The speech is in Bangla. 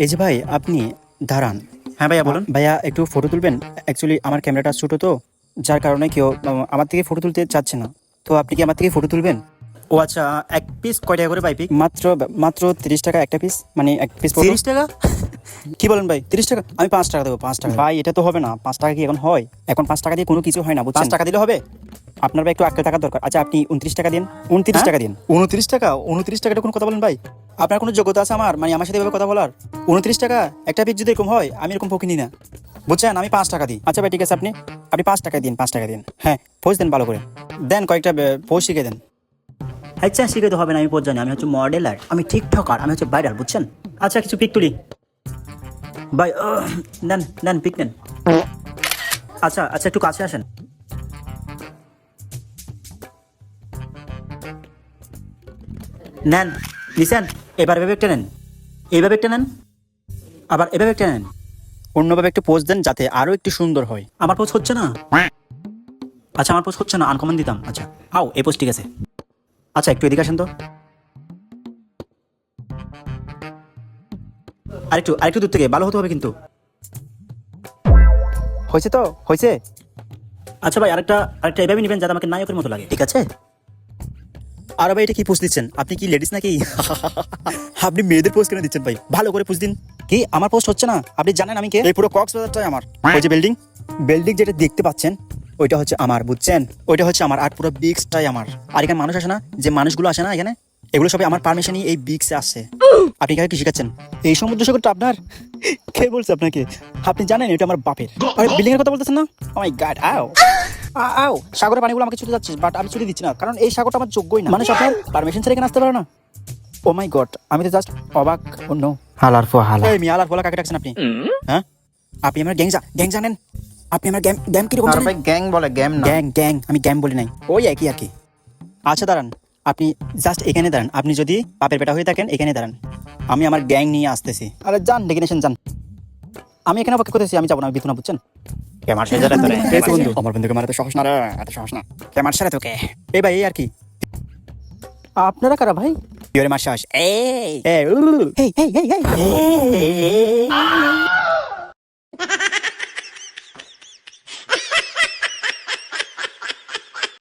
এই যে ভাই আপনি দাঁড়ান। হ্যাঁ ভাইয়া বলুন। ভাইয়া একটু ফটো তুলবেন। অ্যাকচুয়ালি আমার ক্যামেরাটা ছোটো তো, যার কারণে কেউ আমার থেকে ফটো তুলতে চাচ্ছে না। তো আপনি কি আমার থেকে ফটো তুলবেন? ও আচ্ছা, এক পিস কয় টাকা করে ভাই পিক? মাত্র মাত্র 30 টাকা একটা পিস, মানে এক পিস ফটো। 30 টাকা? কি বলেন ভাই, 30 টাকা? আমি 5 টাকা দেবো, 5 টাকা। ভাই এটা তো হবে না, 5 টাকা কি এখন হয়? এখন 5 টাকা দিয়ে কোনো কিছু হয় না, বুঝছেন? 5 টাকা দিলে হবে? আপনার ভাই একটু আটকে টাকা দরকার। আচ্ছা আপনি 29 টাকা দিন, 29 টাকা দিন। 29 টাকা? 29 টাকাটা কোন কথা বলেন ভাই? আপনার কোনো যোগ্যতা আছে আমার, মানে আমার সাথে এভাবে কথা বলার? 29 টাকা একটা পিস যদি এরকম হয়, আমি এরকম ফকিনি না, বুঝছেন? আমি 5 টাকা দিই। আচ্ছা ভাই ঠিক আছে, আপনি আপনি 5 টাকা দিন, 5 টাকা দিন। হ্যাঁ পোজ দেন ভালো করে, দেন কয়েকটা পোজ শিখে দেন। আচ্ছা শিখে তো হবে না, আমি পোজ জানি, আমি হচ্ছে মডেলার, আমি টিকটকার, আমি হচ্ছে ভাইরাল, বুঝছেন? আচ্ছা কিছু পিক তুলি ভাই। নেন নেন পিক নেন। আচ্ছা আচ্ছা একটু কাছে আসেন। নেন নিছেন। এবার এভাবে একটা নেন, এইভাবে একটা নেন, আবার এভাবে একটা নেন। অন্যভাবে একটু পোজ দেন যাতে আরো একটু সুন্দর হয়। আমার পোজ হচ্ছে না। আচ্ছা আমার পোজ হচ্ছে না, আনকমন দিতাম। আচ্ছা আও এই পোজ ঠিক আছে। আচ্ছা একটু এদিকে আসেন তো, আরেকটু আরেকটু দূর থেকে, ভালো হতে হবে কিন্তু। হয়েছে তো, হয়েছে। আচ্ছা ভাই আরেকটা আরেকটা এভাবে নেবেন যাতে আমাকে নায়কের মতো লাগে, ঠিক আছে? আর ভাই এটা কি পোজ দিচ্ছেন? আপনি কি লেডিস নাকি? আপনি মেয়েদের পোজ কেন দিচ্ছেন ভাই? ভালো করে পোজ দিন। কি আমার পোস্ট হচ্ছে না? আপনি জানেন আমি কে? এই পুরো কক্সবাজারটাই আমার। ওই যে বিল্ডিং, বিল্ডিং যেটা দেখতে পাচ্ছেন, ওইটা হচ্ছে আমার, বুঝছেন? ওইটা হচ্ছে আমার, আর পুরো বিগসটাই আমার। আর এখানে মানুষ আসে না, যে মানুষগুলো আসে না এখানে, এগুলো সবাই আমার পারমিশনই এই বিগসে আসছে। আপনি কাকে কি শিখাচ্ছেন? এই সমুদ্র সৈকতটা আপনার? কে বলছে আপনাকে? আপনি জানেন এটা আমার বাপের। আরে বিল্ডিং এর কথা বলতেছেন না? ও মাই গড, আও আও, সাগরের পানিগুলো আমাকে ছুটে যাচ্ছে, বাট আমি ছুটে দিচ্ছি না, কারণ এই সাগরটা আমার যোগ্যই না। মানুষ আপনার পারমিশন ছাড়া এখানে আসতে পারে না। ও মাই গড, আমি তো জাস্ট অবাক। অন্য হালার ফো হালা। এই মিয়া, আলার ফলা কাকে ডাকছেন আপনি? হ্যাঁ, আপনি আমার গ্যাং জানেন? আপনি আমার গ্যাং কিরকম আর জানেন? ভাই গ্যাং বলে, গ্যাম না। গ্যাং আমি গ্যাং বলি নাই, ওই একই আর কি। আচ্ছা দাঁড়ান, আপনি জাস্ট এখানে দাঁড়ান। আপনি যদি বাপের বেটা হয়ে থাকেন এখানে দাঁড়ান, আমি আমার গ্যাং নিয়ে আসতেছি। আরে যান, ডেকেনেশন যান। আমি এখানে অপেক্ষা করতেছি, আমি যাবো না, আমি বিতু না, বুঝছেন? ক্যামার সে যারা তোরে পেয়েছি বন্ধু, আমার বন্ধুকে মারাতে সাহস না রে, এত সাহস না। কেমার সারে তোকে। এই ভাই এই আর কি। আপনারা কারা ভাই? ইয়োরে মার সাহস। এই এই এই এই এই